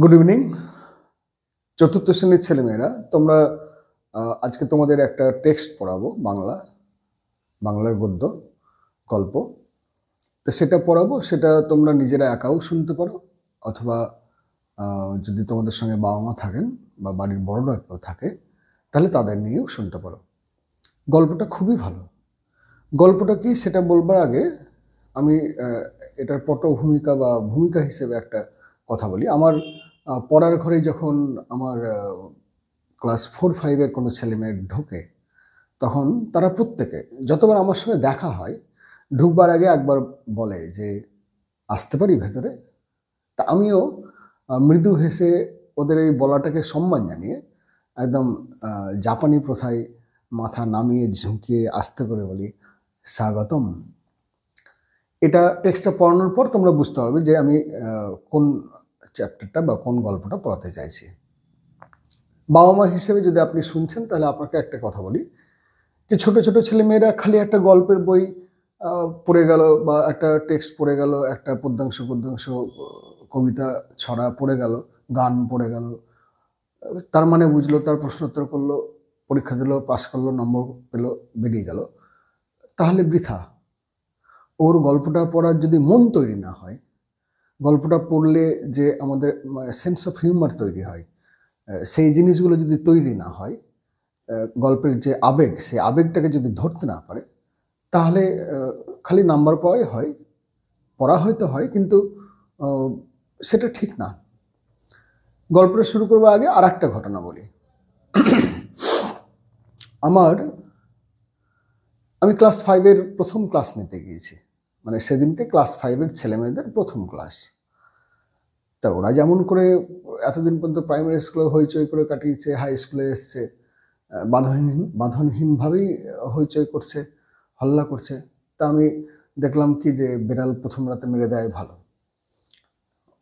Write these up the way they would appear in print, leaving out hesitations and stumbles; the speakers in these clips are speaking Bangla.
Good evening. চতুর্থ শ্রেণীর ছেলেমেয়েরা, তোমরা আজকে তোমাদের একটা টেক্সট পড়াবো, বাংলার গদ্য গল্প। তো সেটা পড়াবো, সেটা তোমরা নিজেরা একাও শুনতে পারো, অথবা যদি তোমাদের সঙ্গে বাবা মা থাকেন বা বাড়ির বড়রা কেউ থাকে তাহলে তাদের নিয়েও শুনতে পারো। গল্পটা খুবই ভালো। গল্পটা কি সেটা বলবার আগে আমি এটার পটভূমিকা বা ভূমিকা হিসেবে একটা কথা বলি। আমার পড়ার ঘরে যখন আমার ক্লাস 4-5-এর কোনো ছেলেমেয়ে ঢোকে, তখন তারা প্রত্যেকে যতবার আমার সঙ্গে দেখা হয়, ঢুকবার আগে একবার বলে যে আসতে পারি ভেতরে। তা আমিও মৃদু হেসে ওদের এই বলাটাকে সম্মান জানিয়ে একদম জাপানি প্রথায় মাথা নামিয়ে ঝুঁকিয়ে আস্তে করে বলি, স্বাগতম। এটা টেক্সটটা পড়ানোর পর তোমরা বুঝতে পারবে যে আমি কোন চ্যাপ্টারটা বা কোন গল্পটা পড়াতে চাইছি। বাবা মা হিসেবে যদি আপনি শুনছেন, তাহলে আপনাকে একটা কথা বলি যে ছোট ছোট ছেলেমেয়েরা খালি একটা গল্পের বই পড়ে গেল বা একটা টেক্সট পড়ে গেল, একটা পদ্যাংশ কবিতা ছড়া পড়ে গেল, গান পড়ে গেল, তার মানে বুঝলো, তার প্রশ্নোত্তর করলো, পরীক্ষা দিল, পাস করলো, নম্বর পেল, বেরিয়ে গেল, তাহলে বৃথা। ওর গল্পটা পড়ার যদি মন তৈরি না হয়, গল্পটা পড়লে যে আমাদের সেন্স অফ হিউমার তৈরি হয়, সেই জিনিসগুলো যদি তৈরি না হয়, গল্পের যে আবেগ, সেই আবেগটাকে যদি ধরতে না পারে, তাহলে খালি নাম্বার পাওয়াই হয়, পড়া হয়তো হয়, কিন্তু সেটা ঠিক না। গল্পটা শুরু করবার আগে আর একটা ঘটনা বলি। আমি ক্লাস 5-এর প্রথম ক্লাস নিতে গিয়েছি, মানে সেদিনকে ক্লাস 5-এর ছেলেমেয়েদের প্রথম ক্লাস। তা ওরা যেমন করে এতদিন পর্যন্ত প্রাইমারি স্কুলে হইচই করে কাটিয়েছে, হাই স্কুলে এসছে বাঁধনহীনভাবেই হইচই করছে, হল্লা করছে। তা আমি দেখলাম কি যে বেড়াল প্রথম রাতে মেরে দেয় ভালো।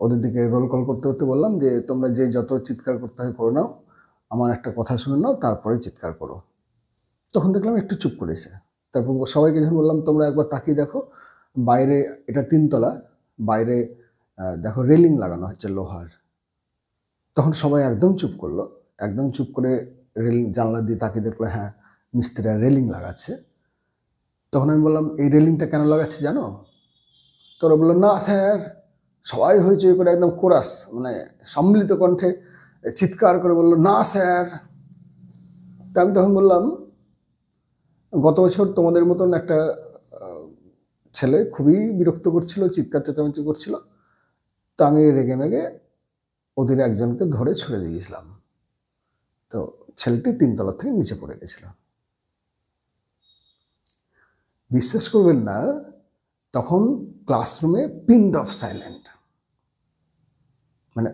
ওদের দিকে রোল কল করতে করতে বললাম যে তোমরা যে যত চিৎকার করতে হয় করে নাও, আমার একটা কথা শুনে নাও, তারপরে চিৎকার করো। তখন দেখলাম একটু চুপ করেছে। তারপর সবাইকে যখন বললাম তোমরা একবার তাকিয়ে দেখো, বাইরে, এটা 3 তলা, বাইরে দেখো রেলিং লাগানো হচ্ছে লোহার। তখন সবাই একদম চুপ করলো, একদম চুপ করে রেলিং জানলা দিয়ে তাকিয়ে দেখলো, হ্যাঁ মিস্ত্রিরা রেলিং লাগাচ্ছে। তখন আমি বললাম এই রেলিংটা কেন লাগাচ্ছে জানো? তো ওরা বললো না স্যার। সবাই হইচই করে একদম কোরাস, মানে সম্মিলিত কণ্ঠে চিৎকার করে বললো না স্যার। তা আমি তখন বললাম, গত বছর তোমাদের মতন একটা ছেলে খুবই বিরক্ত করছিল, চিৎকার চেঁচামেচি করছিল। তো আমি রেগে মেগে ওদের একজনকে ধরে ছুড়ে দিয়েছিলাম। তো ছেলেটি 3 তলা থেকে নিচে পড়ে গেছিল। বিশ্বাস করবেন না, তখন ক্লাসরুমে পিন ড্রপ সাইলেন্ট। মানে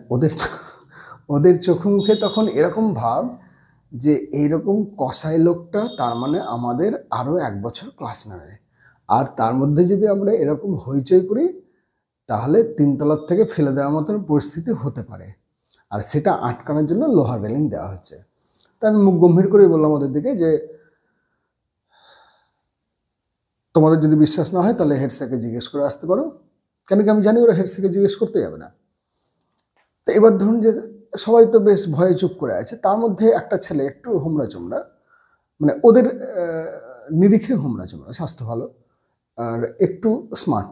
ওদের চোখে মুখে তখন এরকম ভাব যে এইরকম কসাই লোকটা, তার মানে আমাদের আরও 1 বছর ক্লাস নেবে। আর তার মধ্যে যদি আমরা এরকম হইচই করি, তাহলে 3 তলার থেকে ফেলে দেওয়ার মতন পরিস্থিতি হতে পারে। আর সেটা আটকানোর জন্য লোহার রেলিং দেওয়া হচ্ছে। তা আমি মুখ গম্ভীর করে বললাম ওদের দিকে যে তোমাদের যদি বিশ্বাস না হয় তাহলে হেড স্যারকে জিজ্ঞেস করে আসতে পারো। কেন কি আমি জানি ওরা হেড স্যারকে জিজ্ঞেস করতে যাবে না। তো এবার ধরুন যে সবাই তো বেশ ভয়ে চুপ করে আছে, তার মধ্যে একটা ছেলে একটু হোমরা চোমরা, মানে ওদের নিরিখে হোমরা চোমরা, স্বাস্থ্য ভালো আর একটু স্মার্ট।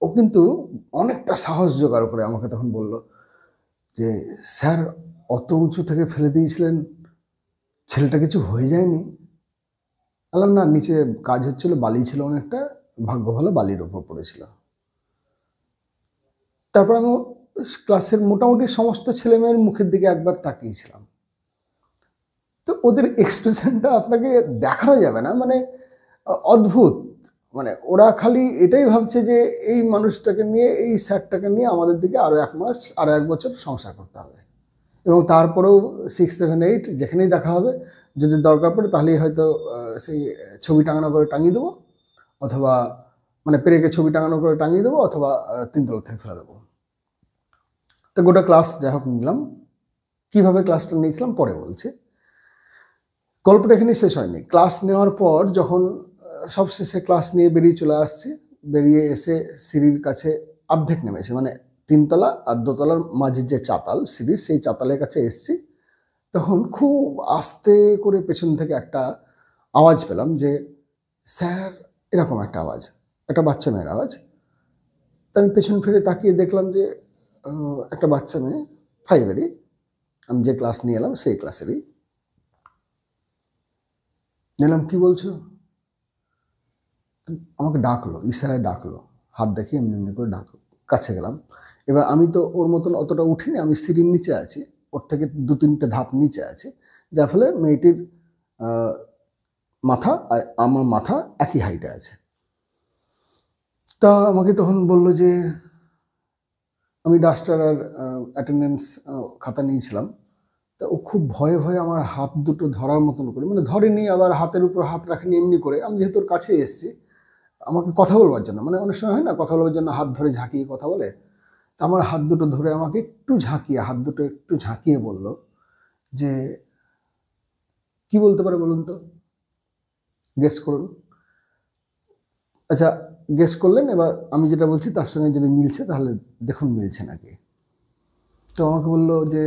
ও কিন্তু অনেকটা সাহস জোগাড় করে আমাকে তখন বলল যে স্যার অত উঁচু থেকে ফেলে দিয়েছিলেন, ছেলেটা কিছু হয়ে যায়নি? বললাম না, নিচে কাজ হচ্ছিল, বালি ছিল অনেকটা, ভাগ্য ভালো বালির ওপর পড়েছিল। তারপর আমি ক্লাসের মোটামুটি সমস্ত ছেলেমেয়ের মুখের দিকে একবার তাকিয়েছিলাম। তো ওদের এক্সপ্রেশনটা আপনাকে দেখানো যাবে না, মানে অদ্ভুত। মানে ওরা খালি এটাই ভাবছে যে এই মানুষটাকে নিয়ে, এই স্যারটাকে নিয়ে আমাদের দিকে আরও 1 মাস, আরও 1 বছর সংসার করতে হবে। এবং তারপরেও 6, 7, 8 যেখানেই দেখা হবে, যদি দরকার পড়ে তাহলেই হয়তো সেই ছবি টাঙানো করে টাঙিয়ে দেবো, অথবা মানে পেরেকে ছবি টাঙানো করে টাঙিয়ে দেবো, অথবা 3 তলা থেকে ফেলে দেবো। তো গোটা ক্লাস যাই হোক নিলাম। কীভাবে ক্লাসটা নিয়েছিলাম পরে বলছি। গল্পটা এখানে শেষ হয়নি। ক্লাস নেওয়ার পর যখন সবশেষে ক্লাস নিয়ে বেরিয়ে চলে আসছি, বেরিয়ে এসে সিঁড়ির কাছে অর্ধেক নেমেছে, মানে তিনতলা আর দোতলার মাঝের যে চাতাল সিঁড়ির, সেই চাতালের কাছে এসছি। তখন খুব আস্তে করে পেছন থেকে একটা আওয়াজ পেলাম যে, স্যার, এরকম একটা আওয়াজ, একটা বাচ্চা মেয়ের আওয়াজ। তা আমি পেছন ফিরে তাকিয়ে দেখলাম যে একটা বাচ্চা মেয়ে, 5-এরই, আমি যে ক্লাস নিয়ে এলাম সেই ক্লাসেরই। নিলাম, কি বলছো? আমাকে ডাকলো, ইশারায় ডাকলো, হাত দেখিয়ে এমনি এমনি করে ডাকলো। কাছে গেলাম। এবার আমি তো ওর মতন অতটা উঠিনি, আমি সিঁড়ির নিচে আছি, ওর থেকে 2-3টে ধাপ নিচে আছি, যার ফলে মেয়েটির মাথা আর আমার মাথা একই হাইটে আছে। তা আমাকে তখন বলল যে, আমি ডাস্টার আর অ্যাটেন্ডেন্স খাতা নিয়েছিলাম। তা ও খুব ভয়ে ভয়ে আমার হাত দুটো ধরার মতন করে, মানে ধরেনি, আবার হাতের উপর হাত রাখেনি, এমনি করে। আমি যেহেতু ওর কাছে এসেছি আমাকে কথা বলবার জন্য, মানে অনেক সময় হয় না কথা বলবার জন্য হাত ধরে ঝাঁকিয়ে কথা বলে, তা আমার হাত দুটো ধরে আমাকে হাত দুটো একটু ঝাঁকিয়ে বলল যে, কি বলতে পারে বলুন তো, গেস করুন। আচ্ছা, গেস করলেন, এবার আমি যেটা বলছি তার সঙ্গে যদি মিলছে তাহলে দেখুন মিলছে নাকি। তো আমাকে বলল যে,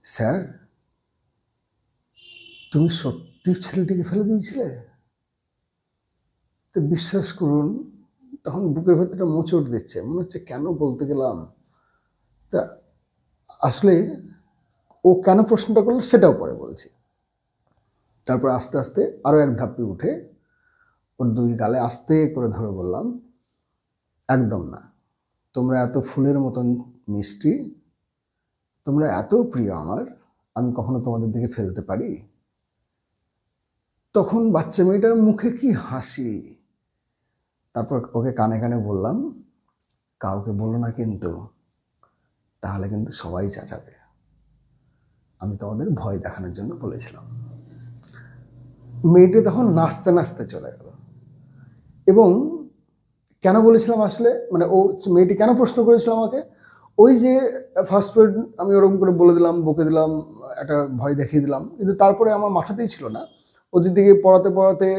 স্যার, তুমি সত্যি ছেলেটিকে ফেলে দিয়েছিলে? তো বিশ্বাস করুন, তখন বুকের ভেতরটা মোচড় দিচ্ছে, মনে হচ্ছে কেন বলতে গেলাম। তা আসলে ও কেন প্রশ্নটা করলো সেটাও পরে বলছি। তারপর আস্তে আস্তে আরও এক ধাপে উঠে ওর 2 গালে আস্তে করে ধরে বললাম, একদম না, তোমরা এত ফুলের মতন মিষ্টি, তোমরা এত প্রিয় আমার, আমি কখনো তোমাদের দিকে ফেলতে পারি? তখন বাচ্চা মেয়েটার মুখে কি হাসি। তারপর ওকে কানে কানে বললাম, কাউকে বলো না কিন্তু, তাহলে কিন্তু সবাই চেঁচাবে। আমি তোমাদের ভয় দেখানোর জন্য বলেছিলাম। মেয়েটি তখন নাচতে নাচতে চলে গেল। এবং কেন বলেছিলাম আসলে, মানে মেয়েটি কেন প্রশ্ন করেছিল আমাকে, ওই যে ফার্স্ট পিরিয়ড আমি ওরকম করে বলে দিলাম, বকে দিলাম, একটা ভয় দেখিয়ে দিলাম, কিন্তু তারপরে আমার মাথাতেই ছিল না। ওদের দিকে পড়াতে পড়াতে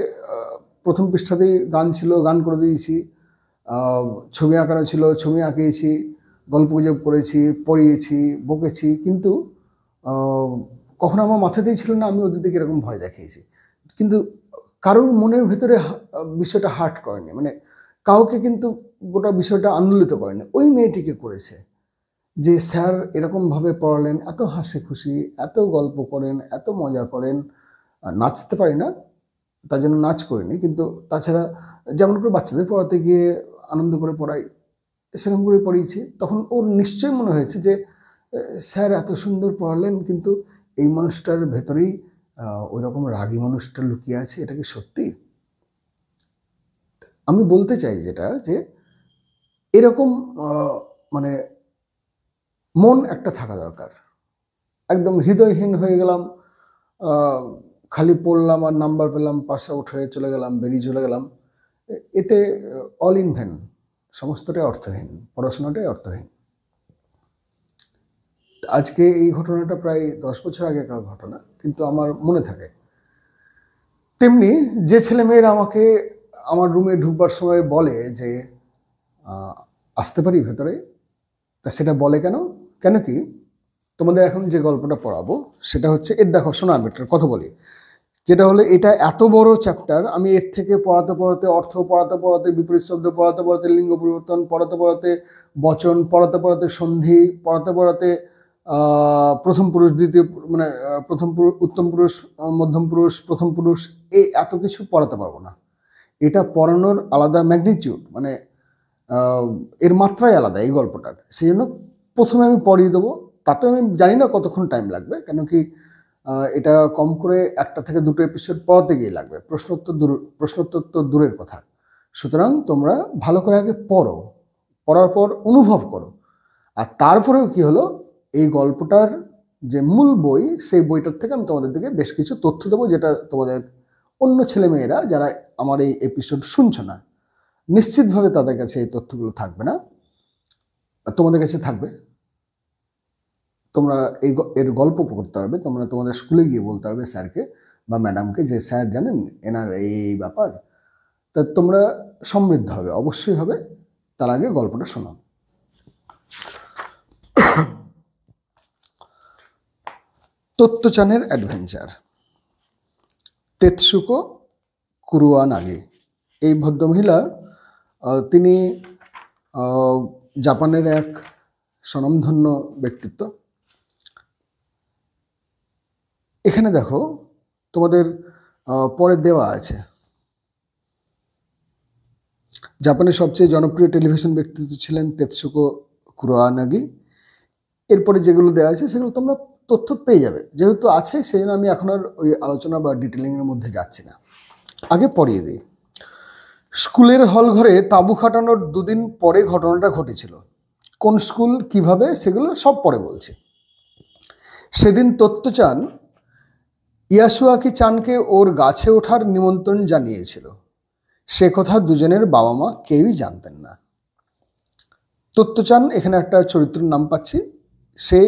প্রথম পৃষ্ঠাতেই গান ছিল, গান করে দিয়েছি, ছবি আঁকানো ছিল, ছবি আঁকিয়েছি, গল্প গুজব করেছি, পড়িয়েছি, বকেছি, কিন্তু কখনো আমার মাথাতেই ছিল না আমি ওদের দিকে এরকম ভয় দেখিয়েছি। কিন্তু কারোর মনের ভেতরে বিষয়টা হার্ট করেনি, মানে কাউকে কিন্তু গোটা বিষয়টা আন্দোলিত করেনি। ওই মেয়েটিকে করেছে যে, স্যার এরকমভাবে পড়ালেন, এত হাসি খুশি, এত গল্প করেন, এত মজা করেন। নাচতে পারি না, তার জন্য নাচ করিনি, কিন্তু তাছাড়া যেমন করে বাচ্চাদের পড়াতে গিয়ে আনন্দ করে পড়াই, সেরকম করে পড়িয়েছি। তখন ওর নিশ্চয়ই মনে হয়েছে যে, স্যার এত সুন্দর পড়ালেন, কিন্তু এই মানুষটার ভেতরেই ওই রকম রাগী মানুষটা লুকিয়ে আছে, এটা কি সত্যি? আমি বলতে চাই যেটা, যে এরকম মানে মন একটা থাকা দরকার। একদম হৃদয়হীন হয়ে গেলাম, খালি পড়লাম আর নাম্বার পেলাম, পাস আউট হয়ে চলে গেলাম, বেরিয়ে চলে গেলাম, এতে অল ইন ভ্যান, সমস্তটাই অর্থহীন, পড়াশোনাটাই অর্থহীন। আজকে এই ঘটনাটা প্রায় 10 বছর আগেকার ঘটনা, কিন্তু আমার মনে থাকে। তেমনি যে ছেলেমেয়েরা আমাকে আমার রুমে ঢুকবার সময় বলে যে, আসতে পারি ভেতরে, তা সেটা বলে কেন? কেন কি, তোমাদের এখন যে গল্পটা পড়াবো সেটা হচ্ছে, দেখো শোনো, আমি একটা কথা বলি, যেটা হলো, এটা এত বড় চ্যাপ্টার, আমি এর থেকে পড়াতে পড়াতে, অর্থ পড়াতে পড়াতে, বিপরীত শব্দ পড়াতে পড়াতে, লিঙ্গ পরিবর্তন পড়াতে পড়াতে, বচন পড়াতে পড়াতে, সন্ধি পড়াতে পড়াতে, প্রথম পুরুষ, দ্বিতীয়, মানে প্রথম পুরুষ, উত্তম পুরুষ, মধ্যম পুরুষ, প্রথম পুরুষ, এই এত কিছু পড়াতে পারবো না। এটা পড়ানোর আলাদা ম্যাগনিটিউড, মানে এর মাত্রাই আলাদা এই গল্পটার। সেই জন্য প্রথমে আমি পড়িয়ে দেবো, তাতে আমি জানি না কতক্ষণ টাইম লাগবে, কেন কি এটা কম করে 1টা থেকে 2টো এপিসোড পড়াতে গিয়ে লাগবে, প্রশ্নোত্তর তো দূরের কথা। সুতরাং তোমরা ভালো করে আগে পড়ো, পড়ার পর অনুভব করো, আর তারপরেও কি হলো, এই গল্পটার যে মূল বই, সেই বইটার থেকে আমি তোমাদের দিকে বেশ কিছু তথ্য দেবো, যেটা তোমাদের অন্য ছেলেমেয়েরা যারা আমার এই এপিসোড শুনছো না, নিশ্চিতভাবে তাদের কাছে এই তথ্যগুলো থাকবে না, তোমাদের কাছে থাকবে। তোমরা এর গল্প করতে পারবে, তোমরা তোমাদের স্কুলে গিয়ে বলতে পারবে স্যারকে বা ম্যাডামকে যে, স্যার জানেন এনার এই ব্যাপার। তা তোমরা সমৃদ্ধ হবে, অবশ্যই হবে। তার আগে গল্পটা শোনাও। তোত্তো-চানের অ্যাডভেঞ্চার। তেতসুকো কুরোয়ানাগি। এই ভদ্রমহিলা তিনি জাপানের এক স্বনামধন্য ব্যক্তিত্ব। এখানে দেখো তোমাদের পরে দেওয়া আছে জাপানের সবচেয়ে জনপ্রিয় টেলিভিশন ব্যক্তিত্ব ছিলেন তেতসুকো কুরোয়ানাগি। এরপরে যেগুলো দেওয়া আছে সেগুলো তোমরা তথ্য পেয়ে যাবে, যেহেতু আছে সেই জন্য আমি এখন আর ওই আলোচনা বা ডিটেলিংয়ের মধ্যে যাচ্ছি না। আগে পড়িয়ে দিই। স্কুলের হল ঘরে তাঁবু খাটানোর 2 দিন পরে ঘটনাটা ঘটেছিল। কোন স্কুল, কিভাবে, সেগুলো সব পরে বলছি। সেদিন তোত্তো-চান ইয়াসুয়াকি চানকে ওর গাছে ওঠার নিমন্ত্রণ জানিয়েছিল। সে কথা দুজনের বাবা মা কেউই জানতেন না। তোত্তো-চান, এখানে একটা চরিত্রের নাম পাচ্ছি, সে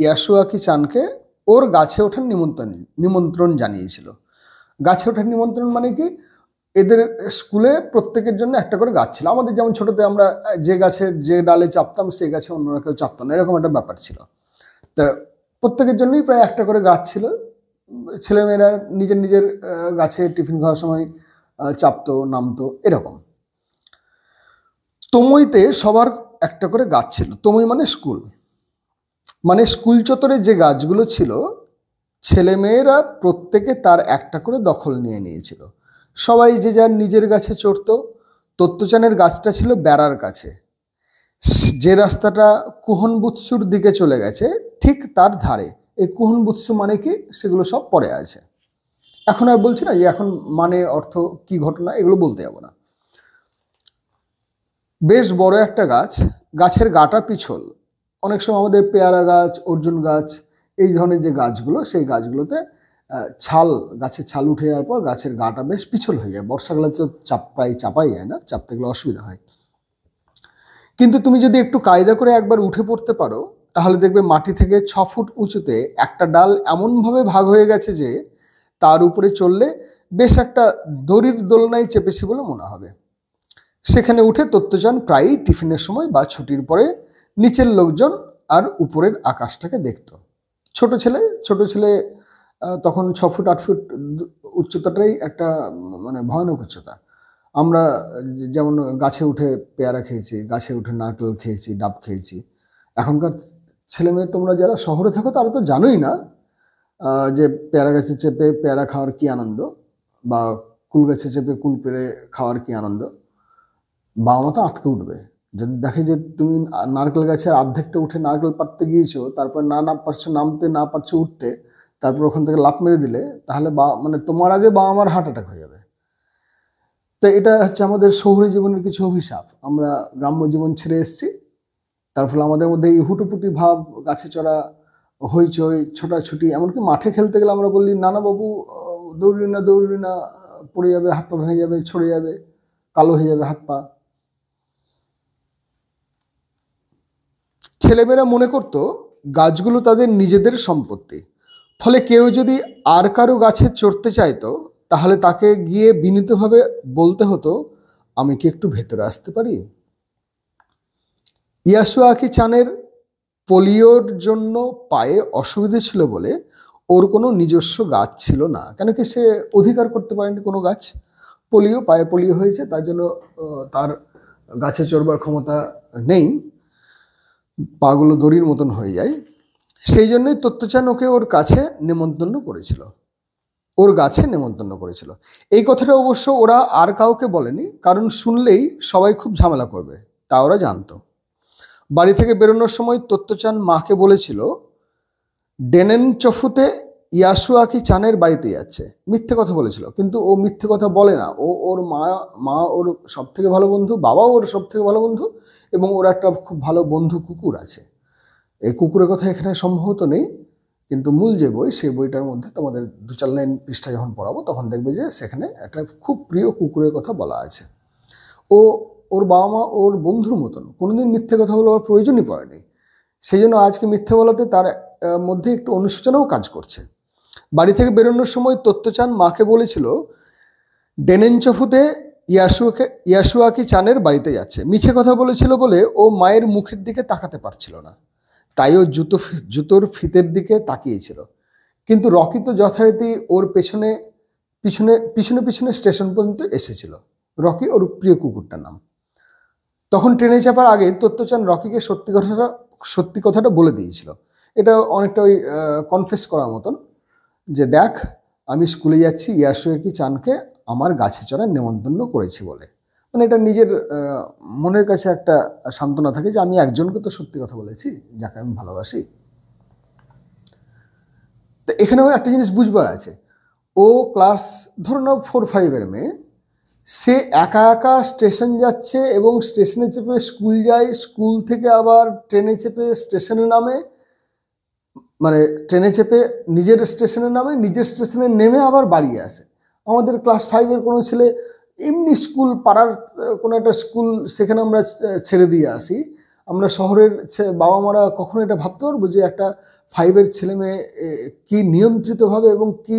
ইয়াসুয়াকি চানকে ওর গাছে ওঠার নিমন্ত্রণ জানিয়েছিল। গাছে ওঠার নিমন্ত্রণ মানে কি, এদের স্কুলে প্রত্যেকের জন্য একটা করে গাছ ছিল। আমাদের যেমন ছোটতে আমরা যে গাছের যে ডালে চাপতাম সেই গাছে অন্যরা কেউ চাপতাম না, এরকম একটা ব্যাপার ছিল। তা প্রত্যেকের জন্যই প্রায় একটা করে গাছ ছিল। ছেলেমেয়েরা নিজের নিজের গাছে টিফিন খাওয়ার সময় চাপতো, নামতো, এরকম। তোমইতে সবার একটা করে গাছ ছিল। তোমই মানে স্কুল, মানে স্কুল চত্বরে যে গাছগুলো ছিল ছেলেমেয়েরা প্রত্যেকে তার একটা করে দখল নিয়ে নিয়েছিল। সবাই যে যার নিজের গাছে চড়তো। তোত্তো-চানের গাছটা ছিল বেড়ার কাছে, যে রাস্তাটা কুহনবুৎসুর দিকে চলে গেছে ঠিক তার ধারে। এই কুহনবুৎসু মানে কি সেগুলো সব পড়ে আছে, এখন আর বলছি না যে এখন মানে অর্থ কি ঘটনা এগুলো বলতে যাব না। বেশ বড় একটা গাছ, গাছের গাটা পিছল। অনেক সময় আমাদের পেয়ারা গাছ, অর্জুন গাছ, এই ধরনের যে গাছগুলো, সেই গাছগুলোতে গাছের ছাল উঠে যাওয়ার পর গাছের গাটা বেশ পিছল হয়ে যায়। বর্ষাকালে তো প্রায় চাপাই যায় না, চাপতে গেলে অসুবিধা হয়। কিন্তু তুমি যদি একটু কায়দা করে একবার উঠে পড়তে পারো তাহলে দেখবে মাটি থেকে 6 ফুট উঁচুতে একটা ডাল এমনভাবে ভাগ হয়ে গেছে যে তার উপরে চললে বেশ একটা দড়ির দোলনায় চেপেছি বলে মনে হবে। সেখানে উঠে তোত্তো-চান প্রায়ই টিফিনের সময় বা ছুটির পরে নিচের লোকজন আর উপরের আকাশটাকে দেখত। ছোট ছেলে তখন 6 ফুট 8 ফুট উচ্চতাটাই একটা মানে ভয়ানক উচ্চতা। আমরা যেমন গাছে উঠে পেয়ারা খেয়েছি, গাছে উঠে নারকেল খেয়েছি, ডাব খেয়েছি। এখনকার ছেলে মেয়ে তোমরা যারা শহরে থাকো তারা তো জানোই না যে পেয়ারা গাছে চেপে পেয়ারা খাওয়ার কি আনন্দ, বা কুল গাছে চেপে কুল পেড়ে খাওয়ার কি আনন্দ। বাবা মা তো আটকে উঠবে যদি দেখে যে তুমি নারকেল গাছের অর্ধেকটা উঠে নারকেল পাড়তে গিয়েছো, তারপর না পারছো নামতে, না পারছো উঠতে, তারপর ওখান থেকে লাফ মেরে দিলে, তাহলে মানে তোমার আগে বাবা মার হার্ট অ্যাটাক হয়ে যাবে। তো এটা হচ্ছে আমাদের শহুরে জীবনের কিছু অভিশাপ। আমরা গ্রাম্য জীবন ছেড়ে এসেছি, তার ফলে আমাদের মধ্যে এই হুটোপুটি ভাব, গাছে চড়া, হইচই, ছোটাছুটি, এমনকি মাঠে খেলতে গেলে আমরা বললি না বাবু দৌড়ি না, পড়ে যাবে, হাত পা ভেঙে যাবে, ছড়ে যাবে, কালো হয়ে যাবে হাত পা। ছেলেমেয়েরা মনে করত গাছগুলো তাদের নিজেদের সম্পত্তি। ফলে কেউ যদি আর কারো গাছে চড়তে চাইতো তাহলে তাকে গিয়ে বিনীতভাবে বলতে হতো, আমি কি একটু ভেতরে আসতে পারি? ইয়াসুয়াকি চানের পোলিওর জন্য পায়ে অসুবিধে ছিল বলে ওর কোনো নিজস্ব গাছ ছিল না, কেন কি সে অধিকার করতে পারেনি কোনো গাছ। পায়ে পোলিও হয়েছে, তার জন্য তার গাছে চড়বার ক্ষমতা নেই, পাগুলো দড়ির মতন হয়ে যায়। সেই জন্যই তোত্তো-চান ওকে ওর গাছে নেমন্তন্ন করেছিল। এই কথাটা অবশ্য ওরা আর কাউকে বলেনি, কারণ শুনলেই সবাই খুব ঝামেলা করবে, তা ওরা জানতো। বাড়ি থেকে বেরোনোর সময় তোত্তো-চান মাকে বলেছিল ডেনেনচফুতে ইয়াসুয়াকি চানের বাড়িতে যাচ্ছে। মিথ্যে কথা বলেছিল, কিন্তু ও মিথ্যে কথা বলে না। ওর মা ওর সব থেকে ভালো বন্ধু, বাবাও ওর সব থেকে ভালো বন্ধু, এবং ওর একটা খুব ভালো বন্ধু কুকুর আছে। এই কুকুরের কথা এখানে সম্ভবত নেই, কিন্তু মূল যে বই, সেই বইটার মধ্যে তোমাদের 2-4 লাইন পৃষ্ঠা যখন পড়াবো তখন দেখবে যে সেখানে একটা খুব প্রিয় কুকুরের কথা বলা আছে। ওর বাবা মা ওর বন্ধুর মতন, কোনোদিন মিথ্যে কথা বলার প্রয়োজনই পড়েনি। সেই জন্য আজকে মিথ্যে বলাতে তার মধ্যে একটু অনুশোচনাও কাজ করছে। বাড়ি থেকে বেরোনোর সময় তোত্তো-চান মাকে বলেছিল ডেনেনচফুতে ইয়াসুয়াকি চানের বাড়িতে যাচ্ছে। মিছে কথা বলেছিল বলে ও মায়ের মুখের দিকে তাকাতে পারছিল না, তাই ও জুতোর ফিতের দিকে তাকিয়েছিল। কিন্তু রকি তো যথারীতি ওর পেছনে পিছনে পিছনে পিছনে স্টেশন পর্যন্ত এসেছিল। রকি ওর প্রিয় কুকুরটার নাম। তখন ট্রেনে চাপার আগে তত্ত্বচান রকিকে সত্যি কথাটা বলে দিয়েছিল। এটা অনেকটা ওই কনফেস করার মতন, যে দেখ আমি স্কুলে যাচ্ছি, ইয়াসুয়াকি চানকে আমার গাছে চড়ার নেমন্তন্ন করেছি বলে। মানে এটা নিজের মনের কাছে একটা সান্ত্বনা থাকে যে আমি একজনকে তো সত্যি কথা বলেছি, যাকে আমি ভালোবাসি। তো এখানেও একটা জিনিস বুঝবার আছে, ও ক্লাস ধরো না 4-5 মেয়ে, সে একা একা স্টেশন যাচ্ছে এবং স্টেশনে চেপে স্কুল যায়, স্কুল থেকে আবার ট্রেনে চেপে স্টেশনে নামে, মানে ট্রেনে চেপে নিজের স্টেশনে নামে, নিজের স্টেশনে নেমে আবার বাড়ি আসে। আমাদের ক্লাস 5 কোনো ছেলে এমনি স্কুল, পাড়ার কোনো একটা স্কুল, সেখানে আমরা ছেড়ে দিয়ে আসি। আমরা শহরের বাবা মারা কখনো এটা ভাবতে পারবো যে একটা 5 ছেলে মেয়ে কি নিয়ন্ত্রিতভাবে এবং কি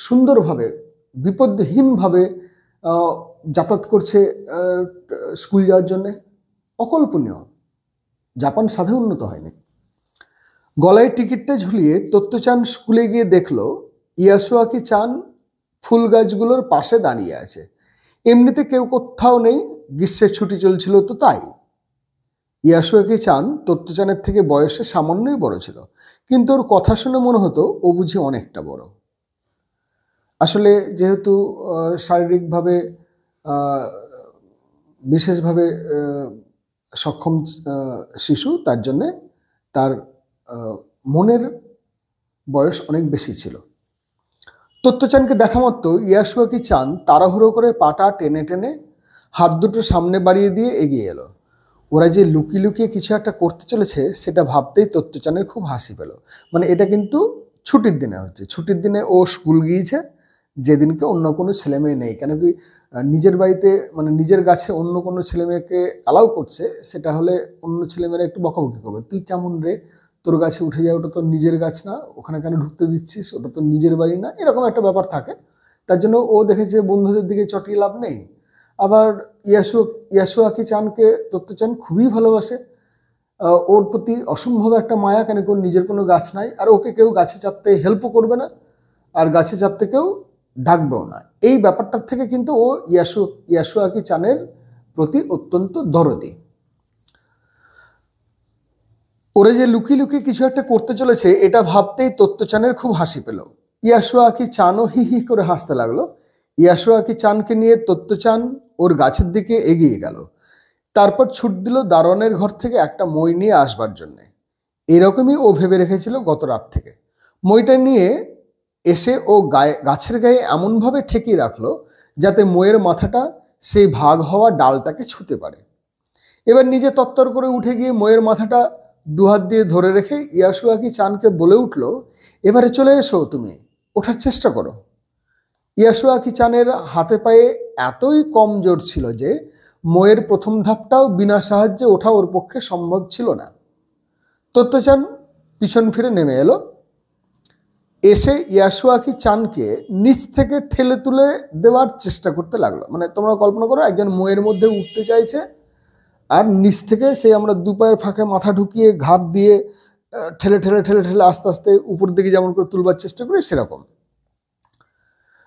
সুন্দরভাবে বিপদহীনভাবে যাতায়াত করছে স্কুল যাওয়ার জন্যে? অকল্পনীয়। জাপান সাধে উন্নত হয়নি। গলায় টিকিটটা ঝুলিয়ে তত্ত্বচান স্কুলে গিয়ে দেখলো ইয়াসুয়াকি চান ফুল গাছগুলোর পাশে দাঁড়িয়ে আছে। এমনিতে কেউ কোথাও নেই, গ্রীষ্মের ছুটি চলছিল তো তাই। ইয়াসুয়াকি চান তত্ত্বচানের থেকে বয়সে সামান্যই বড় ছিল, কিন্তু ওর কথা শুনে মনে হতো ও বুঝি অনেকটা বড়। আসলে যেহেতু শারীরিকভাবে বিশেষভাবে সক্ষম শিশু, তার জন্যে তার মনের বয়স অনেক বেশি ছিল। তত্ত্বচানকে দেখা মাত্র ইয়াসুয়াকি চান তাড়াহুড়ো করে পাটা টেনে টেনে হাত দুটো সামনে বাড়িয়ে দিয়ে এগিয়ে এলো। ওরা যে লুকিয়ে লুকিয়ে কিছু একটা করতে চলেছে সেটা ভাবতেই তত্ত্বচানের খুব হাসি পেল। মানে এটা কিন্তু ছুটির দিনে হচ্ছে, ছুটির দিনে ও স্কুল গিয়েছে, যেদিনকে অন্য কোনো ছেলে মেয়ে নেই। কেন কি নিজের বাড়িতে মানে নিজের গাছে অন্য কোনো ছেলে মেয়েকে অ্যালাউ করছে, সেটা হলে অন্য ছেলেমেয়েরা একটু বকাবকি করবে, তুই কেমন রে, তোর গাছে উঠে যায়, ওটা তোর নিজের গাছ না, ওখানে কেন ঢুকতে দিচ্ছিস, ওটা তোর নিজের বাড়ি না, এরকম একটা ব্যাপার থাকে। তার জন্য ও দেখেছে বন্ধুদের দিকে চটিয়ে লাভ নেই। আবার ইয়াসুয়াকি চানকে তত্ত্বচান খুবই ভালোবাসে, ওর প্রতি অসম্ভব একটা মায়া। কেন ওর নিজের কোনো গাছ নাই, আর ওকে কেউ গাছে চাপতে হেল্পও করবে না, আর গাছে চাপতে কেউ ডাকবেও না। এই ব্যাপারটার থেকে কিন্তু ও ইয়াসুয়াকি চানের প্রতি অত্যন্ত দরদি। ওরা যে লুকিয়ে লুকিয়ে কিছু একটা করতে চলেছে এটা ভাবতেই তত্ত্বচানের খুব হাসি পেল। ইয়াসুয়াকি চানও হি হি করে হাসতে লাগলো। ইয়াসুয়াকি চানকে নিয়ে তত্ত্বচান ওর গাছের দিকে এগিয়ে গেল। তারপর ছুট দিল দারোয়ানের ঘর থেকে একটা মই নিয়ে আসবার জন্যে। এরকমই ও ভেবে রেখেছিল গত রাত থেকে। মইটা নিয়ে এসে ও গাছের গায়ে এমনভাবে ঠেকিয়ে রাখলো যাতে মইয়ের মাথাটা সেই ভাগ হওয়া ডালটাকে ছুঁতে পারে। এবার নিজে তত্তর করে উঠে গিয়ে মইয়ের মাথাটা দুহাত দিয়ে ধরে রেখে ইয়াসুয়াকি চানকে বলে উঠল, এবারে চলে এসো, তুমি ওঠার চেষ্টা করো। ইয়াসুয়াকি চানের হাতে পায়ে এতই কম জোর ছিল যে মইয়ের প্রথম ধাপটাও বিনা সাহায্যে ওঠা ওর পক্ষে সম্ভব ছিল না। তত্ত্বচান পিছন ফিরে নেমে এলো, এসে ইয়াসুয়াকি চানকে নিচ থেকে ঠেলে তুলে দেওয়ার চেষ্টা করতে লাগলো। মানে তোমরা কল্পনা করো একজন মইয়ের মধ্যে উঠতে চাইছে, আর নিচ থেকে সেই আমরা দুপায়ের ফাঁকে মাথা ঢুকিয়ে ঘাট দিয়ে ঠেলে ঠেলে ঠেলে ঠেলে আস্তে আস্তে উপর দিকে যেমন করে তুলবার চেষ্টা করি সেরকম।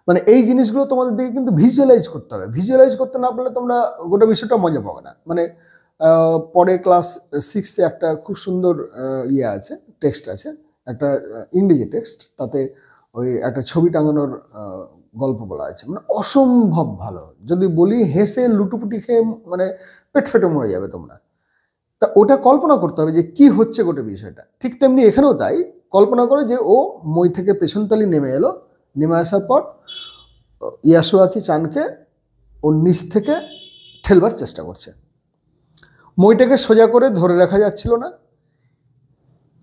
মানে এই জিনিসগুলো তোমাদের দিকে কিন্তু ভিজুয়ালাইজ করতে হবে। ভিজুয়ালাইজ করতে না পারলে তোমরা গোটা বিষয়টা মজা পাবে না। মানে পরে ক্লাস 6-এ একটা খুব সুন্দর ইয়ে আছে, টেক্সট আছে, একটা ইংরেজি টেক্সট, তাতে ওই একটা ছবি টাঙানোর গল্প বলা আছে, মানে অসম্ভব ভালো। যদি বলি হেসে লুটুপুটি খেয়ে মানে পেট ফেটে মরে যাবে তোমরা। তা ওটা কল্পনা করতে হবে যে কি হচ্ছে গোটা বিষয়টা। ঠিক তেমনি এখানেও তাই, কল্পনা করে যে ও মই থেকে পেছনতালি নেমে এলো, নেমে আসার পর ইয়াসুয়াকি চানকে ও নিচ থেকে ঠেলবার চেষ্টা করছে। মইটাকে সোজা করে ধরে রাখা যাচ্ছিল না।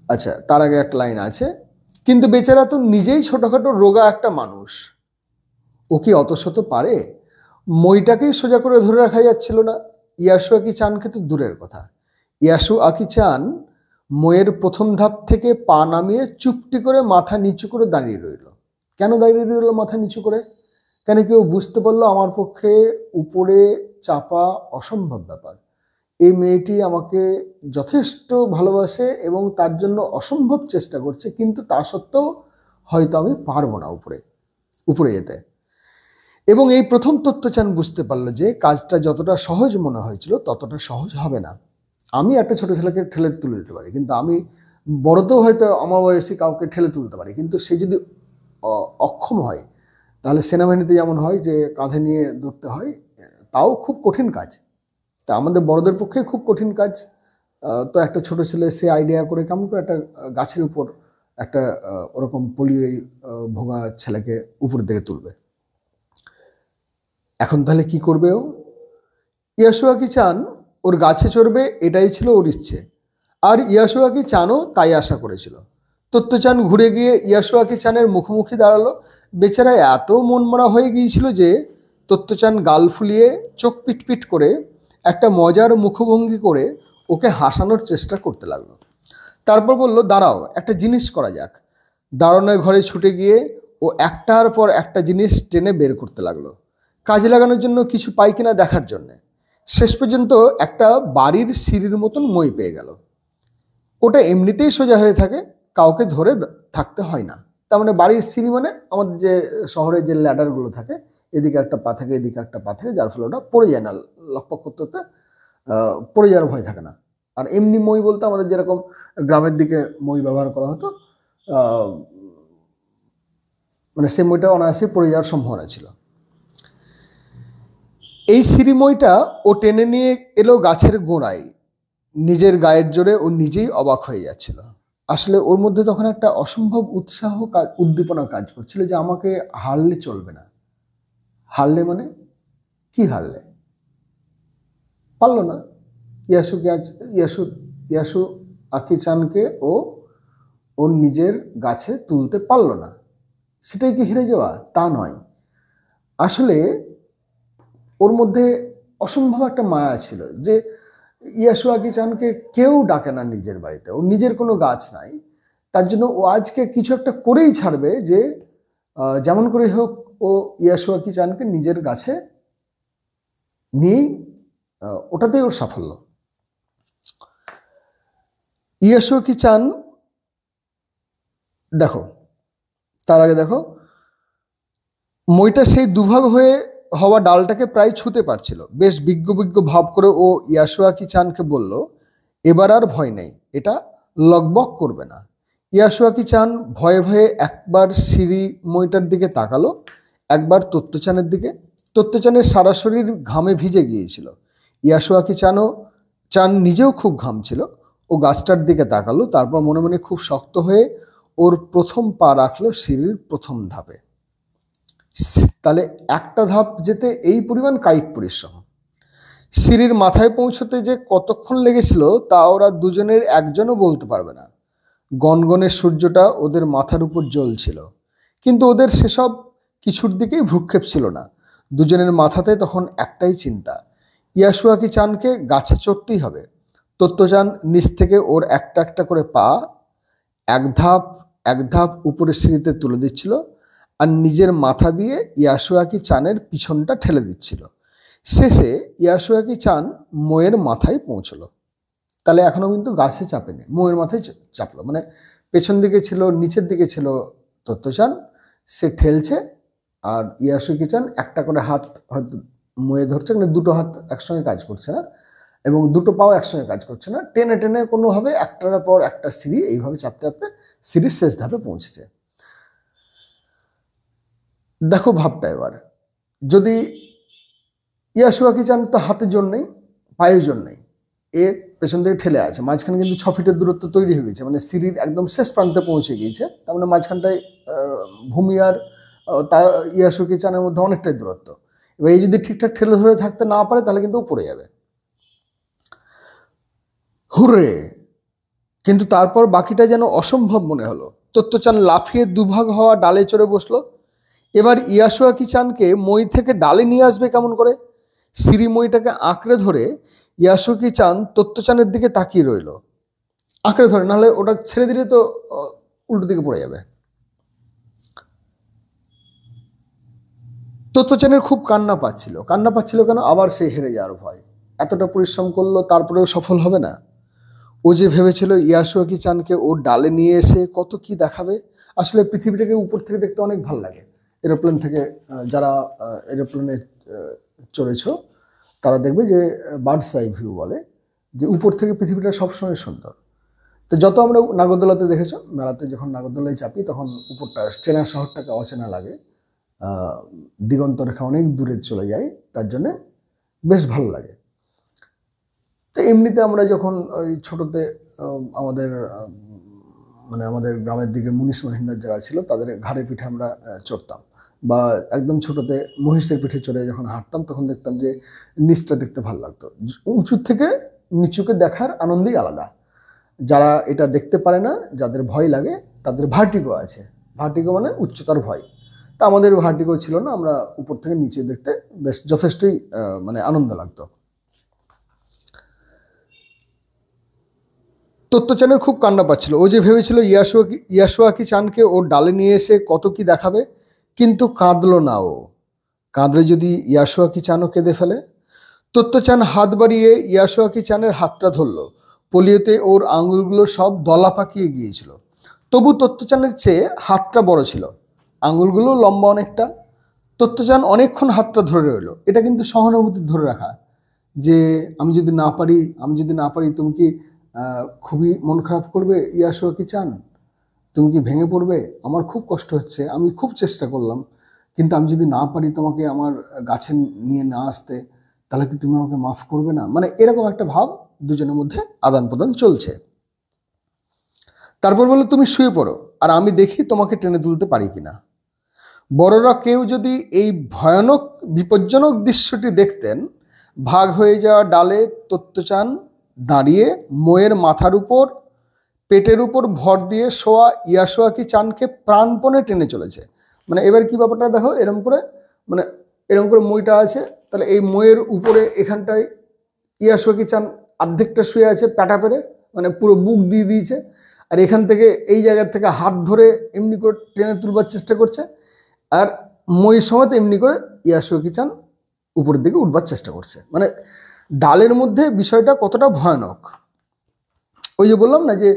আচ্ছা, তার আগে একটা লাইন আছে, কিন্তু বেচারা তো নিজেই ছোটখাটো রোগা একটা মানুষ, ও কি অত শত পারে? মইটাকেই সোজা করে ধরে রাখা যাচ্ছিল না, ইয়াসুয়াকি চানকে তো দূরের কথা। ইয়াসুয়াকি চান মইয়ের প্রথম ধাপ থেকে পা নামিয়ে চুপটি করে মাথা নিচু করে দাঁড়িয়ে রইল। কেন দাঁড়িয়ে রইল মাথা নিচু করে? কেন কেউ বুঝতে পারলো আমার পক্ষে উপরে চাপা অসম্ভব ব্যাপার। এই মেয়েটি আমাকে যথেষ্ট ভালোবাসে এবং তার জন্য অসম্ভব চেষ্টা করছে, কিন্তু তা সত্ত্বেও হয়তো আমি পারবো না উপরে যেতে। এবং এই প্রথম তত্ত্বচান বুঝতে পারলো যে কাজটা যতটা সহজ মনে হয়েছিল ততটা সহজ হবে না। আমি একটা ছোট ছেলেকে ঠেলে তুলে দিতে পারি, কিন্তু আমি বড়তেও হয়তো আমার বয়সী কাউকে ঠেলে তুলতে পারি, কিন্তু সে যদি অক্ষম হয় তাহলে সেনাবাহিনীতে যেমন হয় যে কাঁধে নিয়ে ধরতে হয়, তাও খুব কঠিন কাজ। তা আমাদের বড়দের পক্ষে খুব কঠিন কাজ। তো একটা ছোট ছেলে সে আইডিয়া করে কেমন করে একটা গাছের উপর একটা ওরকম পোলিও ভোগা ছেলেকে উপরের দিকে তুলবে। এখন তাহলে কি করবে ও? ইয়াসুয়াকি চান ওর গাছে চড়বে, এটাই ছিল ওর ইচ্ছে, আর ইয়াসুয়াকি চানও তাই আশা করেছিল। তত্ত্বচান ঘুরে গিয়ে ইয়াসুয়াকি চানের মুখোমুখি দাঁড়ালো। বেচারা এত মনমরা হয়ে গিয়েছিল যে তত্ত্বচান গাল ফুলিয়ে চোখ পিটপিট করে একটা মজার মুখভঙ্গি করে ওকে হাসানোর চেষ্টা করতে লাগলো। তারপর বলল, দাঁড়াও, একটা জিনিস করা যাক। দাঁড়ানোর ঘরে ছুটে গিয়ে ও একটার পর একটা জিনিস টেনে বের করতে লাগলো, কাজে লাগানোর জন্য কিছু পাই কিনা দেখার জন্যে। শেষ পর্যন্ত একটা বাড়ির সিঁড়ির মতন মই পেয়ে গেল। ওটা এমনিতেই সোজা হয়ে থাকে, কাউকে ধরে থাকতে হয় না। তার মানে বাড়ির সিঁড়ি মানে আমাদের যে শহরে যে ল্যাডারগুলো থাকে, এদিকে একটা পা থাকে এদিকে একটা পা থাকে, যার ফলে ওটা পড়ে যায় না, লকপক করতে করতে পড়ে যাওয়ার ভয় থাকে না। আর এমনি মই বলতে আমাদের যেরকম গ্রামের দিকে মই ব্যবহার করা হতো, মানে সে মইটা অনায়াসে পড়ে যাওয়ার সম্ভাবনা ছিল। এই সিঁড়ি মইটা ও টেনে নিয়ে এলো গাছের গোড়ায়। নিজের গায়ের জোরে ও নিজেই অবাক হয়ে যাচ্ছিল। আসলে ওর মধ্যে তখন একটা অসম্ভব উৎসাহ উদ্দীপনা কাজ করছিল যে আমাকে হারলে চলবে না। হারলে মানে কি? হারলে পারলো না। ইয়াসুয়াকি চানকে ও ওর নিজের গাছে তুলতে পারলো না। সেটাই কি হেরে যাওয়া? তা নয়। আসলে ওর মধ্যে অসম্ভব একটা মায়া ছিল যে ইয়াসুয়াকি চানকে কেউ ডাকে না নিজের বাড়িতে, ওর নিজের কোনো গাছ নাই, তার জন্য ও আজকে কিছু একটা করেই ছাড়বে যে যেমন করে হোক ও ইয়াসুয়াকি চানকে নিজের গাছে নিয়েই ওটাতেই ওর সাফল্য। ইয়াসুয়াকি চান দেখো, তার আগে দেখো, মইটা সেই দুভাগ হওয়া ডালটাকে প্রায় ছুঁতে পারছিল। বেশ বিজ্ঞ ভাব করে ও ইয়াসুয়াকি চানকে বলল, এবার আর ভয় নেই, এটা লগবক করবে না। ইয়াসুয়াকি চান ভয়ে ভয়ে একবার সিঁড়ি মইটার দিকে তাকালো, একবার তত্ত্বচানের দিকে। তত্ত্বচানের সারা শরীর ঘামে ভিজে গিয়েছিল। ইয়াসুয়াকি চান নিজেও খুব ঘামছিল। ও গাছটার দিকে তাকালো, তারপর মনে মনে খুব শক্ত হয়ে ওর প্রথম পা রাখলো সিঁড়ির প্রথম ধাপে। তাহলে একটা ধাপ যেতে এই পরিমাণ কায়িক পরিশ্রম। সিঁড়ির মাথায় পৌঁছতে যে কতক্ষণ লেগেছিল তা ওরা দুজনের একজনও বলতে পারবে না। গনগনে সূর্যটা ওদের মাথার উপর জ্বলছিল, কিন্তু ওদের সেসব কিছুর দিকেই ভ্রুক্ষেপ ছিল না। দুজনের মাথাতে তখন একটাই চিন্তা, ইয়াসুয়াকি চানকে গাছে চড়তেই হবে। তত্ত্বচান নিচ থেকে ওর একটা একটা করে পা এক ধাপ উপরের সিঁড়িতে তুলে দিচ্ছিল আর নিজের মাথা দিয়ে ইয়াসুয়াকি চানের পিছনটা ঠেলে দিচ্ছিল। শেষে ইয়াসুয়াকি চান ময়ের মাথায় পৌঁছলো। তাহলে এখনো কিন্তু গাছে চাপেনি, ময়ের মাথায় চাপলো। মানে পেছন দিকে ছিল, নিচের দিকে ছিল তত্ত্বচান, সে ঠেলছে, আর ইয়াসুয়াকি চান একটা করে হাত হয়তো ময়ে ধরছে, মানে দুটো হাত একসঙ্গে কাজ করছে না এবং দুটো পাও একসঙ্গে কাজ করছে না, টেনে টেনে কোনোভাবে একটার পর একটা সিঁড়ি এইভাবে চাপতে চাপতে সিঁড়ির শেষ ধাপে পৌঁছেছে। দেখো ভাবটা এবার, যদি ইয়াসুয়াকি চান তো হাতে জোর নেই, পায়ে জোর নেই, এর পেছন থেকে ঠেলে আছে, মাঝখানে কিন্তু 6 ফিটের দূরত্ব তৈরি হয়ে গেছে, মানে সিঁড়ির একদম শেষ প্রান্তে পৌঁছে গিয়েছে। তার মানে মাঝখানটায় ভূমি আর তার ইয়াসুয়াকি চানের মধ্যে অনেকটাই দূরত্ব। এবার এই যদি ঠিকঠাক ঠেলে ধরে থাকতে না পারে তাহলে কিন্তু পড়ে যাবে। হুররে! কিন্তু তারপর বাকিটা যেন অসম্ভব মনে হলো। তত্ত্বচান লাফিয়ে দুভাগ হওয়া ডালে চড়ে বসলো। এবার ইয়াসুয়াকি চানকে মই থেকে ডালে নিয়ে আসবে কেমন করে? সিঁড়ি মইটাকে আঁকড়ে ধরে ইয়াসুয়াকি চান তত্ত্বচানের দিকে তাকিয়ে রইল। আঁকড়ে ধরে, নাহলে ওটা ছেড়ে দিলে তো উল্টো দিকে পড়ে যাবে। তত্ত্বচানের খুব কান্না পাচ্ছিল কেন? আবার সেই হেরে যাওয়ার ভয়। এতটা পরিশ্রম করলো, তারপরেও সফল হবে না। ও যে ভেবেছিল ইয়াসুয়াকি চানকে ওর ডালে নিয়ে এসে কত কি দেখাবে। আসলে পৃথিবীটাকে উপর থেকে দেখতে অনেক ভালো লাগে। এরোপ্লেন থেকে যারা এরোপ্লেনে চড়েছ তারা দেখবে যে বার্ডস আই ভিউ বলে, যে উপর থেকে পৃথিবীটা সবসময় সুন্দর। তো যত আমরা নাগরদোলাতে দেখেছো, মেলাতে যখন নাগরদোলায় চাপি তখন উপরটা চেনা শহরটাকে অচেনা লাগে, দিগন্ত রেখা অনেক দূরে চলে যায়, তার জন্যে বেশ ভালো লাগে। তো এমনিতে আমরা যখন ওই ছোটোতে আমাদের মানে আমাদের গ্রামের দিকে মুনিশ মহিন্দার যারা ছিল তাদের ঘাড়ে পিঠে আমরা চড়তাম, বা একদম ছোটোতে মহিষের পিঠে চড়ে যখন হাঁটতাম তখন দেখতাম যে নিচটা দেখতে ভালো লাগতো। উঁচু থেকে নিচুকে দেখার আনন্দই আলাদা। যারা এটা দেখতে পারে না, যাদের ভয় লাগে, তাদের ভার্টিগো আছে। ভার্টিগো মানে উচ্চতার ভয়। তা আমাদের ভার্টিগো ছিল না, আমরা উপর থেকে নিচে দেখতে বেশ যথেষ্টই মানে আনন্দ লাগতো। তত্ত্বচানের খুব কান্না পাচ্ছিল। ও যে ভেবেছিল ইয়াসুয়াকি চানকে ওর ডালে নিয়ে এসে কত কি দেখাবে, কিন্তু কাঁদলো না ও। কাঁদলে যদি ইয়াসুয়াকি চানও কেঁদে ফেলে। তত্ত্বচান হাত বাড়িয়ে ইয়াসুয়াকি চানের হাতটা ধরল। পোলিওতে ওর আঙুলগুলো সব দলা পাকিয়ে গিয়েছিল, তবু তত্ত্বচানের চেয়ে হাতটা বড় ছিল, আঙুলগুলো লম্বা অনেকটা। তত্ত্বচান অনেকক্ষণ হাতটা ধরে রইল। এটা কিন্তু সহানুভূতি ধরে রাখা, যে আমি যদি না পারি তুমি কি খুবই মন খারাপ করবে ইয়াসুয়াকি চান? তুমি কি ভেঙে পড়বে? আমার খুব কষ্ট হচ্ছে, আমি খুব চেষ্টা করলাম, কিন্তু আমি যদি না পারি তোমাকে আমার গাছে নিয়ে না আসতে, তাহলে কি তুমি আমাকে মাফ করবে না? মানে এরকম একটা ভাব দুজনের মধ্যে আদান প্রদান চলছে। তারপর বলে, তুমি শুয়ে পড়ো আর আমি দেখি তোমাকে টেনে তুলতে পারি কিনা। বড়রা কেউ যদি এই ভয়ানক বিপজ্জনক দৃশ্যটি দেখতেন, ভাগ হয়ে যাওয়া ডালে তত্ত্বচান দাঁড়িয়ে মোয়ের মাথার উপর পেটের উপর ভর দিয়ে শোয়া ইয়াসুয়াকি চানকে প্রাণপণে টেনে চলেছে। মানে এবার কি ব্যাপারটা দেখো, এরকম করে মইটা আছে, তাহলে এই মইয়ের উপরে এখানটায় ইয়াসুয়াকি চান অর্ধেকটা শুয়ে আছে প্যাটা পেরে, মানে পুরো বুক দিয়ে দিয়েছে, আর এখান থেকে এই জায়গার থেকে হাত ধরে এমনি করে টেনে তুলবার চেষ্টা করছে, আর মই সময় এমনি করে ইয়াসুয়াকি চান উপরের দিকে উঠবার চেষ্টা করছে। মানে ডালের মধ্যে বিষয়টা কতটা ভয়ানক। ওই যে বললাম না যে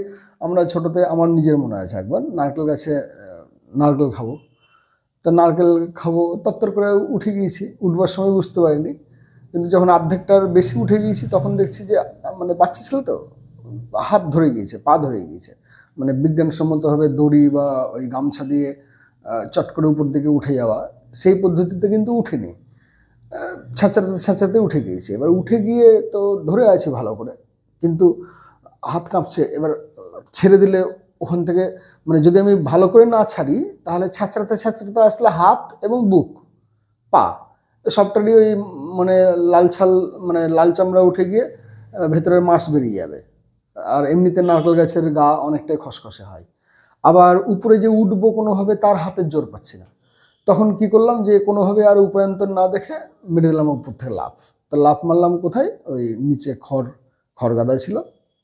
আমরা ছোটোতে, আমার নিজের মনে আছে একবার নারকেল গাছে নারকেল খাবো, তো নারকেল খাবো তত্তর করে উঠে গিয়েছি, উঠবার সময় বুঝতে পারিনি, কিন্তু যখন অর্ধেকটার বেশি উঠে গিয়েছি তখন দেখছি যে মানে বাচ্চা ছিল তো, হাত ধরে গিয়েছে, পা ধরে গিয়েছে। মানে বিজ্ঞানসম্মতভাবে দড়ি বা ওই গামছা দিয়ে চট করে উপর দিকে উঠে যাওয়া, সেই পদ্ধতিতে কিন্তু উঠেনি, ছাঁচাতে উঠে গিয়েছে। এবার উঠে গিয়ে তো ধরে আছে ভালো করে, কিন্তু হাত কাঁপছে। এবার ছেড়ে দিলে ওখান থেকে, মানে যদি আমি ভালো করে না ছাড়ি তাহলে ছাঁচড়াতে আসলে হাত এবং বুক, পা সবটারই ওই মানে লাল চামড়া উঠে গিয়ে ভেতরের মাঁস বেরিয়ে যাবে। আর এমনিতে নারকেল গাছের গা অনেকটাই খসখসে হয়। আবার উপরে যে উঠবো কোনোভাবে তার হাতের জোর পাচ্ছি না, তখন কি করলাম যে কোনোভাবে আর উপায়ন্তর না দেখে মেরে দিলাম উপর থেকে লাফ। তো লাফ মারলাম কোথায়? ওই নিচে খড় গাদা ছিল,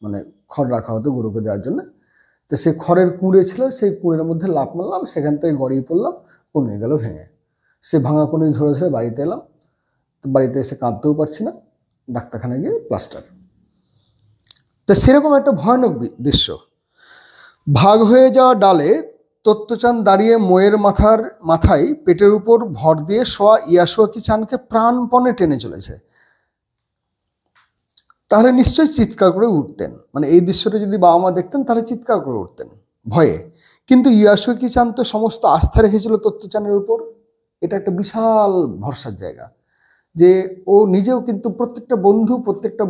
মানে খড় রাখা হতো গরুকে দেওয়ার জন্য, তো সেই খড়ের কুঁড়ে ছিল, সেই কুঁড়ের মধ্যে লাফ মারলাম, সেখান থেকে গড়িয়ে পড়লাম, কনুই গেল ভেঙে। সে ভাঙা কনুই ধরে ধরে বাড়িতে এলাম। তো বাড়িতে এসে কাঁদতেও পারছি না, ডাক্তারখানায় গিয়ে প্লাস্টার। তো সেরকম একটা ভয়ানক দৃশ্য। ভাগ হয়ে যাওয়া ডালে তত্ত্বচান দাঁড়িয়ে মোয়ের মাথায় পেটের উপর ভর দিয়ে শোয়া ইয়াসুয়াকি চানকে প্রাণপণে টেনে চলেছে। তাহলে নিশ্চয়ই চিৎকার করে উঠতেন। মানে এই দৃশ্যটা যদি বাবা মা দেখতেন তাহলে চিৎকার করে উঠতেন ভয়ে। কিন্তু ইয়াসুয়াকি চান তো সমস্ত আস্থা রেখেছিল তত্ত্বচানের উপর। এটা একটা বিশাল ভরসার জায়গা, যে ও নিজেও কিন্তু প্রত্যেকটা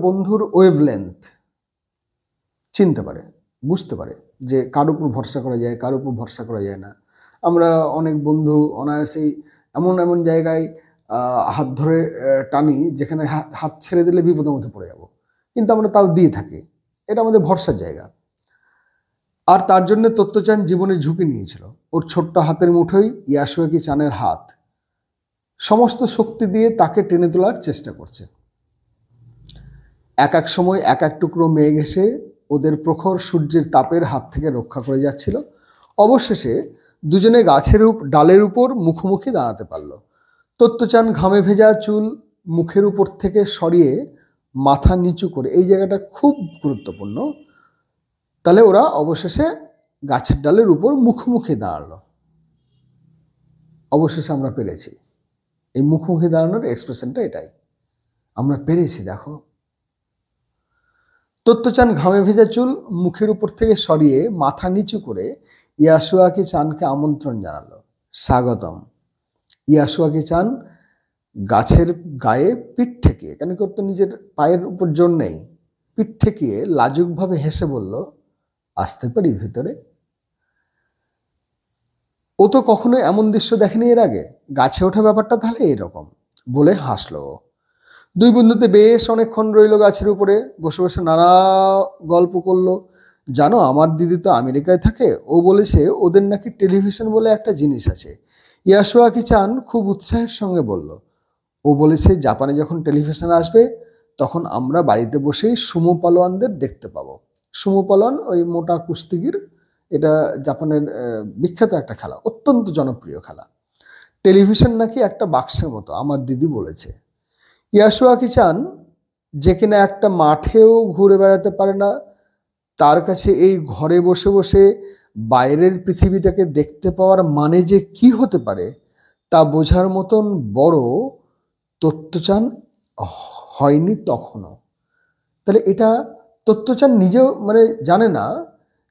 বন্ধুর ওয়েভলেন্থ চিনতে পারে, বুঝতে পারে যে কার উপর ভরসা করা যায়, কার উপর ভরসা করা যায় না। আমরা অনেক বন্ধু অনায়াসেই এমন জায়গায় হাত ধরে টানি যেখানে হাত ছেড়ে দিলে বিপদের মধ্যে পড়ে যাব, কিন্তু আমরা তাও দিয়ে থাকি। এটা আমাদের ভরসার জায়গা। আর তার জন্য তত্ত্বচান জীবনের ঝুঁকি নিয়েছিল। ওর ছোট্ট হাতের মুঠোই ইয়াসুয়াকি চানের হাত সমস্ত শক্তি দিয়ে তাকে টেনে তোলার চেষ্টা করছে। এক সময় এক টুকরো মেঘ এসে ওদের প্রখর সূর্যের তাপের হাত থেকে রক্ষা করে যাচ্ছিল। অবশেষে দুজনে গাছের ডালের উপর মুখোমুখি দাঁড়াতে পারল। তত্ত্বচান ঘামে ভেজা চুল মুখের উপর থেকে সরিয়ে মাথা নিচু করে, এই জায়গাটা খুব গুরুত্বপূর্ণ। তাহলে ওরা অবশেষে গাছের ডালের উপর মুখোমুখি দাঁড়ালো। অবশেষে আমরা পেরেছি। এই মুখোমুখি দাঁড়ানোর এক্সপ্রেশনটা এটাই, আমরা পেরেছি। দেখো, তত্ত্বচান ঘামে ভেজা চুল মুখের উপর থেকে সরিয়ে মাথা নিচু করে ইয়াসুয়াকি চানকে আমন্ত্রণ জানালো, স্বাগতম। ইয়াসুয়াকি চান গাছের গায়ে পিঠ ঠেকিয়ে, কেন কি ওর তো নিজের পায়ের উপর জোর নেই, পিঠ ঠেকিয়ে লাজুকভাবে হেসে বলল, আসতে পারি ভিতরে? ও তো কখনো এমন দৃশ্য দেখেনি এর আগে, গাছে ওঠা ব্যাপারটা তাহলে এরকম বলে হাসলো। দুই বন্ধুতে বেশ অনেকক্ষণ রইল গাছের উপরে, বসে বসে নানা গল্প করলো। জানো, আমার দিদি তো আমেরিকায় থাকে, ও বলেছে ওদের নাকি টেলিভিশন বলে একটা জিনিস আছে। ইয়াসুয়াকি চান খুব উৎসাহের সঙ্গে বলল, ও বলেছে জাপানে যখন টেলিভিশন আসবে তখন আমরা বাড়িতে বসেই সুমো পালোয়ানদের দেখতে পাবো। সুমো পালোয়ান ওই মোটা কুস্তিগির, এটা জাপানের বিখ্যাত একটা খেলা, অত্যন্ত জনপ্রিয় খেলা। টেলিভিশন নাকি একটা বাক্সের মতো, আমার দিদি বলেছে। ইয়াসুয়াকি চান, যে কিনা একটা মাঠেও ঘুরে বেড়াতে পারে না, তার কাছে এই ঘরে বসে বসে বাইরের পৃথিবীটাকে দেখতে পাওয়ার মানে যে কি হতে পারে তা বোঝার মতন বড় তত্ত্বচান হয়নি তখনও। তাহলে এটা তত্ত্বচান নিজেও মানে জানে না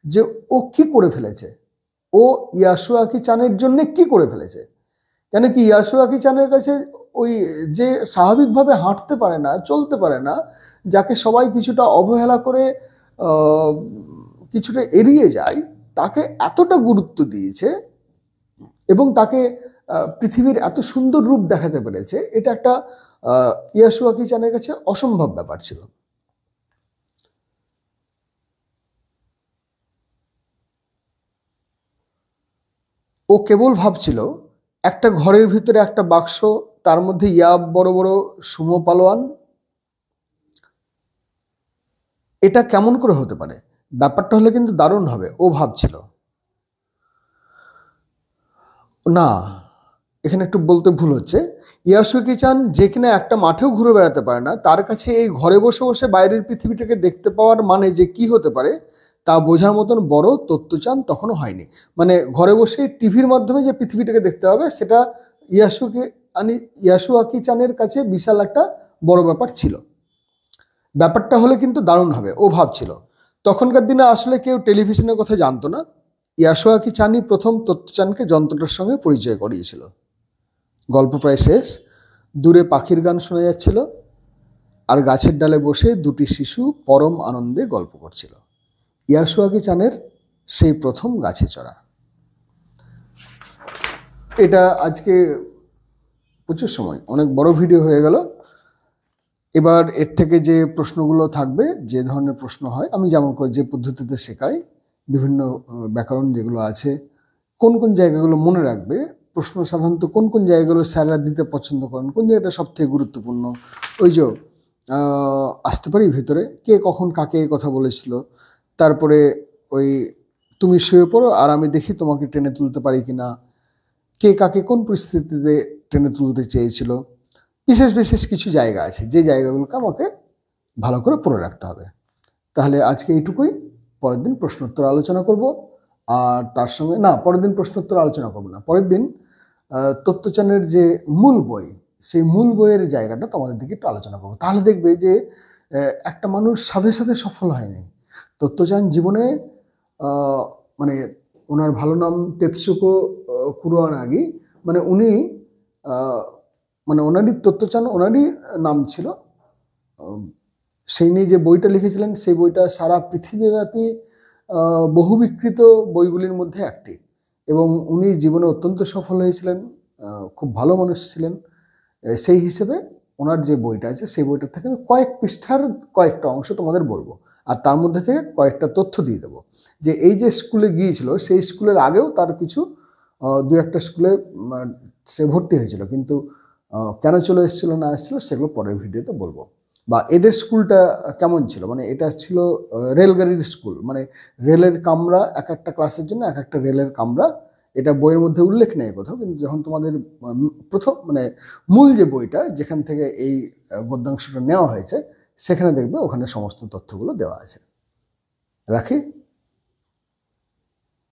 যে ও কি করে ফেলেছে, ও ইয়াসুয়াকি চানের জন্য কি করে ফেলেছে। কেন কি ইয়াসুয়াকি চানের কাছে ওই যে স্বাভাবিকভাবে হাঁটতে পারে না, চলতে পারে না, যাকে সবাই কিছুটা অবহেলা করে কিছুটা এড়িয়ে যায়, তাকে এতটা গুরুত্ব দিয়েছে এবং তাকে পৃথিবীর এত সুন্দর রূপ দেখাতে পেরেছে, এটা একটা ইয়াসুয়াকি চানের কাছে অসম্ভব ব্যাপার ছিল। ও কেবল ভাবছিল একটা ঘরের ভিতরে একটা বাক্স, তার মধ্যে ইয়াব বড় বড় সুমো পালোয়ান, এটা কেমন করে হতে পারে? ব্যাপারটা হলে কিন্তু দারুণ হবে, ও ভাবছিল। না, এখানে একটু বলতে ভুল হচ্ছে। ইয়াসুয়াকি চান, যে কিনা একটা মাঠেও ঘুরে বেড়াতে পারে না, তার কাছে এই ঘরে বসে বসে বাইরের পৃথিবীটাকে দেখতে পাওয়ার মানে যে কি হতে পারে তা বোঝার মতন বড় তত্ত্বচান তখনও হয়নি। মানে ঘরে বসে টিভির মাধ্যমে যে পৃথিবীটাকে দেখতে হবে, সেটা ইয়াসুয়াকি চানের কাছে বিশাল একটা বড় ব্যাপার ছিল। ব্যাপারটা হলে কিন্তু দারুণ হবে, ও ভাবছিল। তখনকার দিনে আসলে কেউ টেলিভিশনের কথা জানতো না। ইয়াসুয়াকি চানই প্রথম তত্ত্বচানকে যন্ত্রটার সঙ্গে পরিচয় করিয়েছিল। গল্প প্রায় শেষ। দূরে পাখির গান শোনা যাচ্ছিল, আর গাছের ডালে বসে দুটি শিশু পরম আনন্দে গল্প করছিল। ইয়াসুয়াকি চানের সেই প্রথম গাছে চড়া। এটা আজকে প্রচুর সময়, অনেক বড় ভিডিও হয়ে গেল। এবার এর থেকে যে প্রশ্নগুলো থাকবে, যে ধরনের প্রশ্ন হয়, আমি যেমন করে যে পদ্ধতিতে শেখাই, বিভিন্ন ব্যাকরণ যেগুলো আছে, কোন কোন জায়গাগুলো মনে রাখবে, প্রশ্ন সাধারণত কোন কোন জায়গাগুলো স্যাররা দিতে পছন্দ করেন, কোন জায়গাটা সব থেকে গুরুত্বপূর্ণ, ওই যে আসতে পারি ভিতরে, কে কখন কাকে কথা বলেছিল, তারপরে ওই তুমি শুয়ে পড়ো আর আমি দেখি তোমাকে টেনে তুলতে পারি কিনা, কে কাকে কোন পরিস্থিতিতে টেনে তুলতে চেয়েছিল, বিশেষ বিশেষ কিছু জায়গা আছে যে জায়গাগুলোকে আমাকে ভালো করে পড়ে রাখতে হবে। তাহলে আজকে এইটুকুই। পরের দিন প্রশ্নোত্তর আলোচনা করব, আর তার সঙ্গে না, পরের দিন প্রশ্নোত্তর আলোচনা করব না, পরের দিন তত্ত্বচানের যে মূল বই, সেই মূল বইয়ের জায়গাটা তোমাদের দিকে একটু আলোচনা করবো। তাহলে দেখবে যে একটা মানুষ সাথে সাথে সফল হয়নি। তত্ত্বচান জীবনে মানে ওনার ভালো নাম তেতসুকো কুরোয়ানাগি, মানে উনি মানে ওনারই তত্ত্বচান, ওনারই নাম ছিল। সেই নিয়ে যে বইটা লিখেছিলেন, সেই বইটা সারা পৃথিবীব্যাপী বহু বিক্রিত বইগুলির মধ্যে একটি, এবং উনি জীবনে অত্যন্ত সফল হয়েছিলেন, খুব ভালো মানুষ ছিলেন। সেই হিসেবে ওনার যে বইটা আছে, সেই বইটার থেকে আমি কয়েক পৃষ্ঠার কয়েকটা অংশ তোমাদের বলবো, আর তার মধ্যে থেকে কয়েকটা তথ্য দিয়ে দেবো। যে এই যে স্কুলে গিয়েছিল, সেই স্কুলের আগেও তার কিছু দু একটা স্কুলে সে ভর্তি হয়েছিল, কিন্তু কেন চলে এসেছিল না এসেছিল সেগুলো পরের ভিডিওতে বলবো। বা এদের স্কুলটা কেমন ছিল, মানে এটা ছিল রেলগাড়ির স্কুল, মানে রেলের কামরা, এক একটা ক্লাসের জন্য এক একটা রেলের কামরা, এটা বইয়ের মধ্যে উল্লেখ নেই কোথাও, কিন্তু যখন তোমাদের প্রথম মানে মূল যে বইটা যেখান থেকে এই গদ্যাংশটা নেওয়া হয়েছে সেখানে দেখবে ওখানে সমস্ত তথ্যগুলো দেওয়া আছে। রাখি।